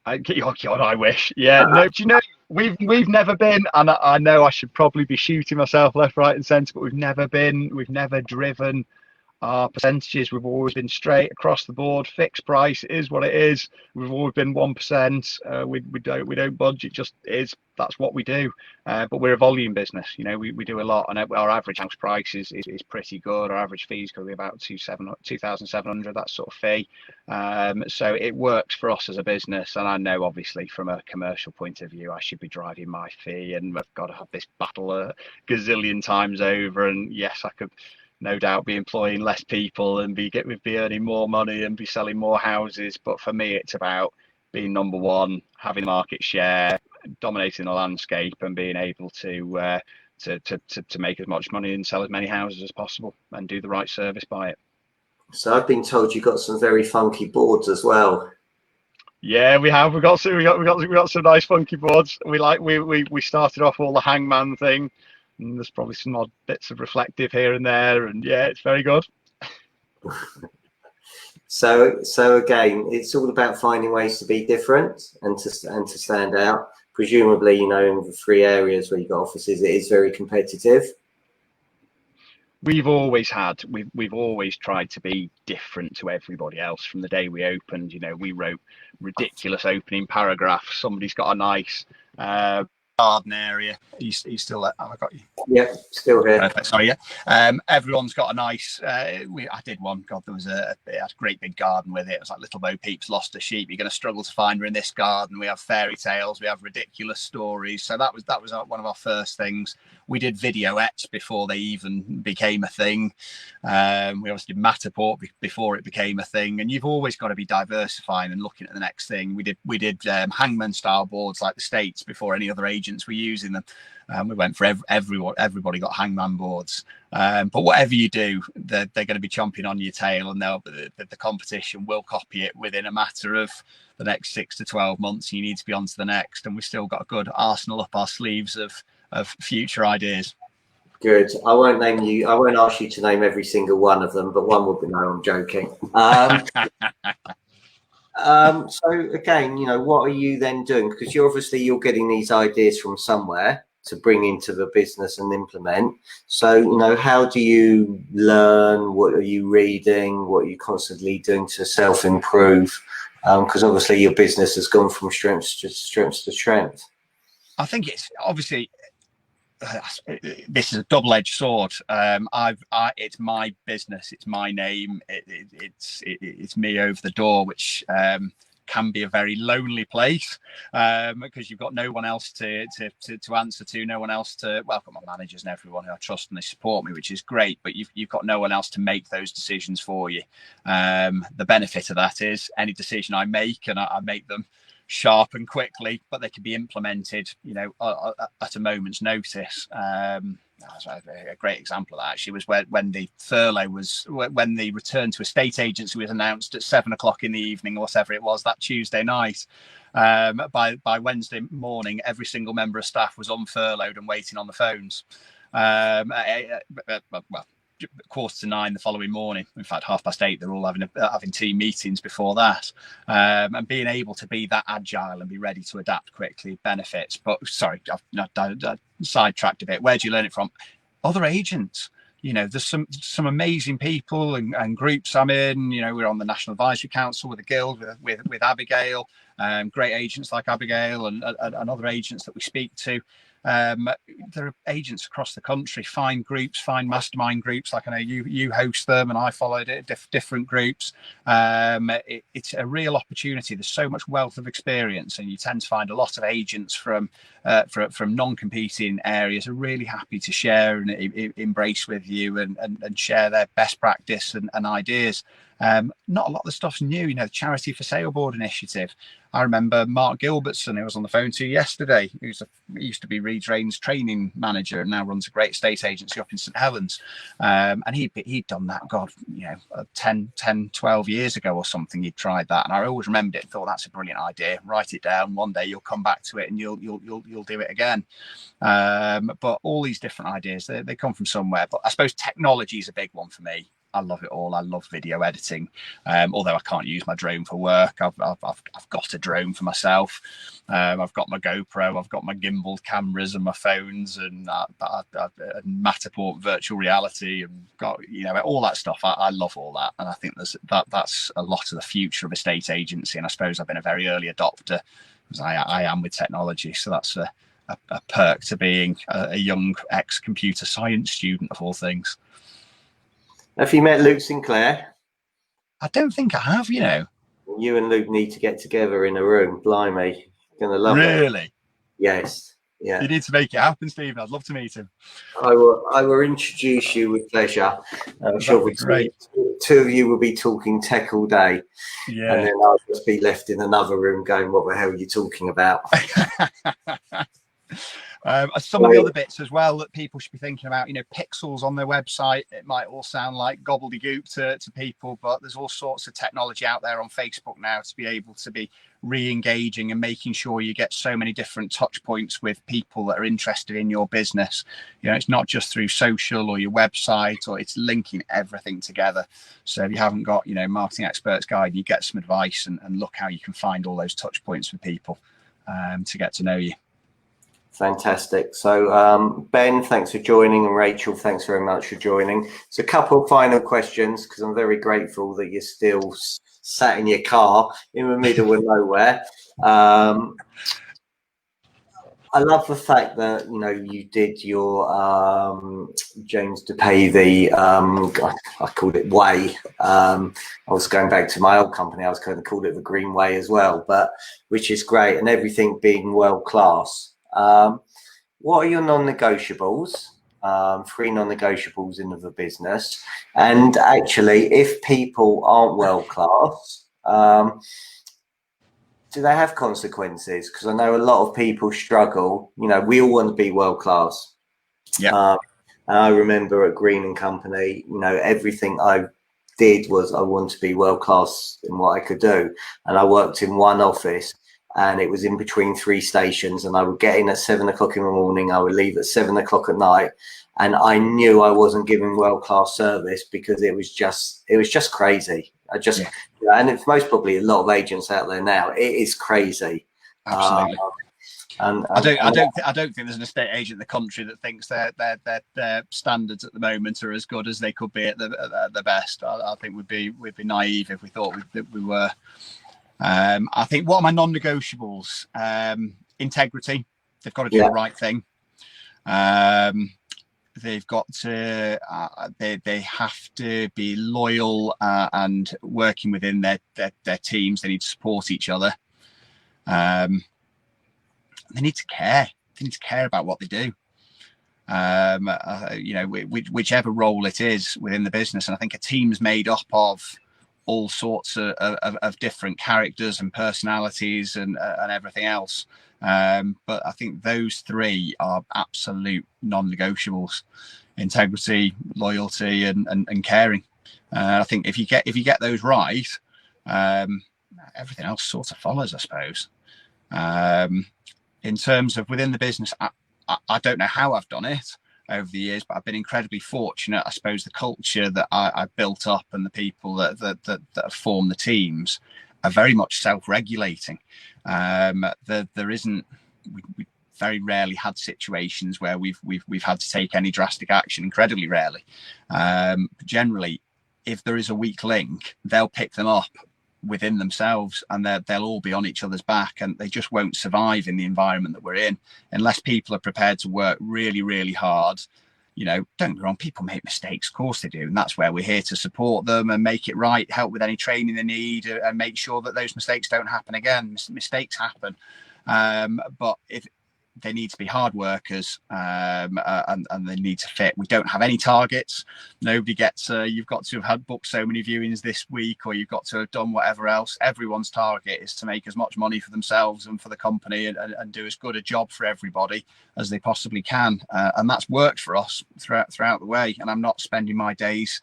Oh God, I wish. Yeah, no. Do you know, we've never been, and I know I should probably be shooting myself left, right, and centre, but we've never driven Our percentages, we've always been straight across the board, fixed price. It is what it is. We've always been 1%. We don't budge. It just is. That's what we do. But we're a volume business. We do a lot, and our average house price is pretty good. Our average fee is going to be about 2,700, that sort of fee. So it works for us as a business. And I know, obviously, from a commercial point of view, I should be driving my fee, and I've got to have this battle a gazillion times over. And yes, I could no doubt be employing less people and be earning more money and be selling more houses. But for me, it's about being number one, having market share, dominating the landscape, and being able to make as much money and sell as many houses as possible and do the right service by it. So I've been told you've got some very funky boards as well. Yeah, we have. We got some nice funky boards. We started off all the hangman thing. And there's probably some odd bits of reflective here and there, and yeah, it's very good. So again, it's all about finding ways to be different and to stand out. Presumably, in the 3 areas where you've got offices, it is very competitive. We've always tried to be different to everybody else from the day we opened. We wrote ridiculous opening paragraphs. Somebody's got a nice garden area. He's still there. Have I got you? Yeah, still here. Perfect. Sorry, yeah. Everyone's got a nice. I did one. God, it had a great big garden with it. It was like Little Bo Peep's lost a sheep. You're going to struggle to find her in this garden. We have fairy tales. We have ridiculous stories. So that was one of our first things. We did videoettes before they even became a thing. We obviously did Matterport before it became a thing. And you've always got to be diversifying and looking at the next thing. We did hangman style boards like the States before any other agents were using them. We went for everybody got hangman boards. But whatever you do, they're going to be chomping on your tail, and the competition will copy it within a matter of the next 6 to 12 months. You need to be on to the next, and we've still got a good arsenal up our sleeves of future ideas. Good. I won't ask you to name every single one of them, but one would be no. I'm joking. So again, what are you then doing? Because you're getting these ideas from somewhere to bring into the business and implement. So, how do you learn? What are you reading? What are you constantly doing to self-improve? Because obviously your business has gone from strength to strength. I think it's obviously, this is a double-edged sword. It's my business, it's my name, it's me over the door, which can be a very lonely place because you've got no one else to answer to, no one else to. Well, I've got my managers and everyone who I trust and they support me, which is great. But you've got no one else to make those decisions for you. The benefit of that is any decision I make, and I make them sharp and quickly, but they can be implemented, at a moment's notice. A great example of that actually was when the furlough when the return to estate agency was announced at 7:00 in the evening or whatever it was that Tuesday night. By Wednesday morning, every single member of staff was unfurloughed and waiting on the phones. Well, 9:15 the following morning. In fact, 8:30, they're all having team meetings before that. And being able to be that agile and be ready to adapt quickly benefits. But sorry, I've sidetracked a bit. Where do you learn it from? Other agents. There's some amazing people and groups I'm in. We're on the National Advisory Council with the Guild, with Abigail, great agents like Abigail and other agents that we speak to. There are agents across the country. Find mastermind groups, like I know you host them, and I followed it. Different groups. It's a real opportunity. There's so much wealth of experience, and you tend to find a lot of agents from non-competing areas are really happy to share and embrace with you and share their best practice and ideas. Not a lot of the stuff's new. The Charity for Sale Board initiative. I remember Mark Gilbertson, who was on the phone to yesterday, he used to be Reed Rain's training manager and now runs a great estate agency up in St Helens. And he'd done that, 10, 12 years ago or something. He'd tried that, and I always remembered it and thought that's a brilliant idea. Write it down. One day you'll come back to it and you'll do it again. But all these different ideas, they come from somewhere. But I suppose technology is a big one for me. I love it all. I love video editing. Although I can't use my drone for work, I've got a drone for myself. I've got my GoPro, I've got my gimbal cameras and my phones, and Matterport virtual reality, and got, you know, all that stuff. I love all that, and I think that's a lot of the future of a state agency. And I suppose I've been a very early adopter, because I am with technology. So that's a perk to being a young ex-computer science student, of all things. Have you met Luke Sinclair? I don't think I have, you know. You and Luke need to get together in a room. Blimey, you're gonna love it. Really? Yes. Yeah. You need to make it happen, Stephen. I'd love to meet him. I will introduce you with pleasure. I'm sure two of you will be talking tech all day. Yeah. And then I'll just be left in another room going, what the hell are you talking about? Some of the other bits as well that people should be thinking about, you know, pixels on their website. It might all sound like gobbledygook to people, but there's all sorts of technology out there on Facebook now to be able to be re-engaging and making sure you get so many different touch points with people that are interested in your business. You know, it's not just through social or your website, or it's linking everything together. So if you haven't got, you know, Marketing Experts Guide, you get some advice and look how you can find all those touch points with people to get to know you. Fantastic. So Ben, thanks for joining, and Rachel, thanks very much for joining. So a couple of final questions, because I'm very grateful that you're still sat in your car in the middle of nowhere. I love the fact that, you know, you did your James de Pavey, I called it Way. I was going back to my old company, I was going to call it the Green Way as well, but which is great, and everything being world class. What are your non-negotiables? 3 non-negotiables in the business. And actually, if people aren't world class, do they have consequences? Because I know a lot of people struggle. You know, we all want to be world class. Yeah. I remember at Green and Company, you know, everything I did was I wanted to be world class in what I could do. And I worked in one office, and it was in between 3 stations, and I would get in at 7 o'clock in the morning. I would leave at 7 o'clock at night. And I knew I wasn't giving world-class service, because it was just crazy. And it's most probably a lot of agents out there now. It is crazy. Absolutely. And I don't think there's an estate agent in the country that thinks their standards at the moment are as good as they could be at the best. I think we'd be naive if we thought we were. I think, what are my non-negotiables? Integrity. They've got to do the right thing. They've got to they have to be loyal and working within their teams. They need to support each other. They need to care. They need to care about what they do. You know, whichever role it is within the business. And I think a team's made up of all sorts of different characters and personalities and everything else. But I think those 3 are absolute non-negotiables: integrity, loyalty, and caring. I think if you get those right, everything else sort of follows, I suppose. In terms of within the business, I don't know how I've done it over the years, but I've been incredibly fortunate. I suppose the culture that I built up and the people that have formed the teams are very much self-regulating. There isn't, we very rarely had situations where we've had to take any drastic action. Incredibly rarely. Generally, if there is a weak link, they'll pick them up within themselves, and they'll all be on each other's back, and they just won't survive in the environment that we're in unless people are prepared to work really, really hard. You know, don't get me wrong, people make mistakes, of course they do, and that's where we're here to support them and make it right, help with any training they need, and make sure that those mistakes don't happen again. Mistakes happen, but if they need to be hard workers, and they need to fit. We don't have any targets. Nobody gets, you've got to have had booked so many viewings this week, or you've got to have done whatever else. Everyone's target is to make as much money for themselves and for the company, and do as good a job for everybody as they possibly can. And that's worked for us throughout the way. And I'm not spending my days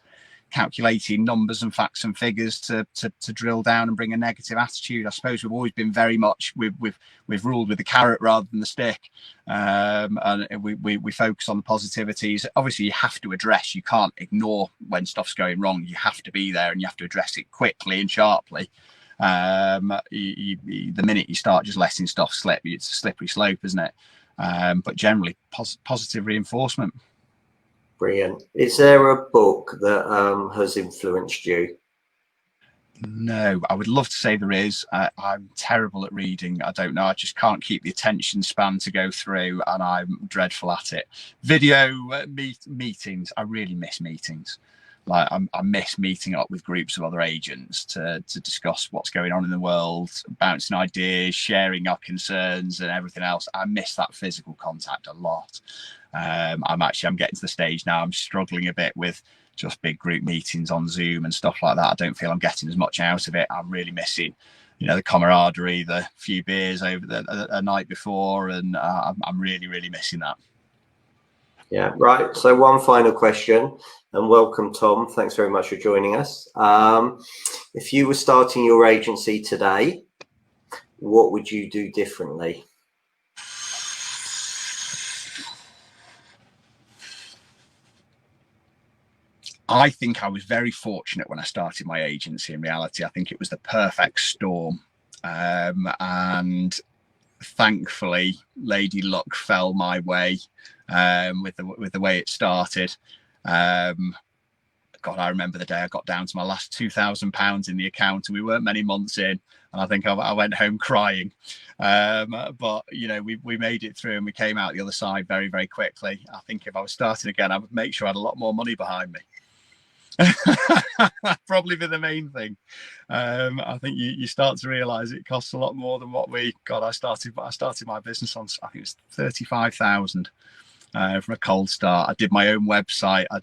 calculating numbers and facts and figures to drill down and bring a negative attitude. I suppose we've always been very much we've ruled with the carrot rather than the stick, and we focus on the positivities. Obviously, you have to address. You can't ignore when stuff's going wrong. You have to be there and you have to address it quickly and sharply. The minute you start just letting stuff slip, it's a slippery slope, isn't it? But generally, positive reinforcement. Brilliant. Is there a book that has influenced you? No, I would love to say there is. I'm terrible at reading. I don't know. I just can't keep the attention span to go through, and I'm dreadful at it. Video meetings. I really miss meetings. Like I miss meeting up with groups of other agents to discuss what's going on in the world, bouncing ideas, sharing our concerns and everything else. I miss that physical contact a lot. I'm getting to the stage now. I'm struggling a bit with just big group meetings on Zoom and stuff like that. I don't feel I'm getting as much out of it. I'm really missing, the camaraderie, the few beers over the night before, and I'm really, really missing that. Yeah, right. So one final question, and welcome, Tom. Thanks very much for joining us. If you were starting your agency today, what would you do differently? I think I was very fortunate when I started my agency. In reality, I think it was the perfect storm. And thankfully, Lady Luck fell my way with the way it started. God, I remember the day I got down to my last £2,000 in the account, and we weren't many months in, and I think I went home crying. But we made it through, and we came out the other side very, very quickly. I think if I was starting again, I would make sure I had a lot more money behind me. That'd probably be the main thing. I think you start to realize it costs a lot more than what I started my business on, I think it was 35,000 from a cold start. I did my own website. I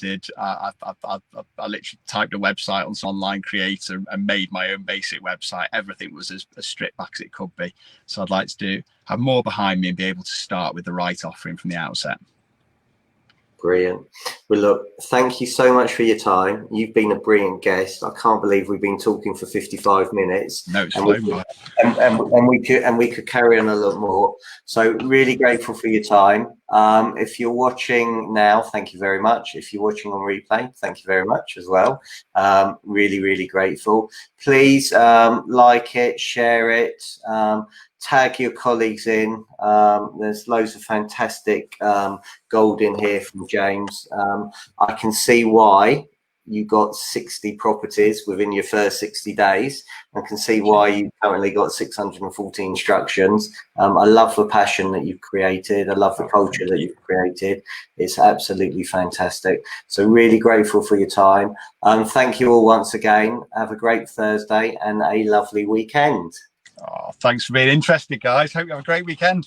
literally typed a website on some online creator and made my own basic website. Everything was as stripped back as it could be. So I'd like to have more behind me and be able to start with the right offering from the outset. Brilliant. Well, look, thank you so much for your time. You've been a brilliant guest. I can't believe we've been talking for 55 minutes. No, it's flown by. And we could carry on a lot more. So really grateful for your time. If you're watching now, thank you very much. If you're watching on replay, thank you very much as well. Really, really grateful. Please like it, share it. Tag your colleagues in. There's loads of fantastic gold in here from James. I can see why you got 60 properties within your first 60 days. I can see why you currently got 640 instructions. I love the passion that you've created. I love the culture that you've created. It's absolutely fantastic. So really grateful for your time. Thank you all once again. Have a great Thursday and a lovely weekend. Oh, thanks for being interested, guys. Hope you have a great weekend.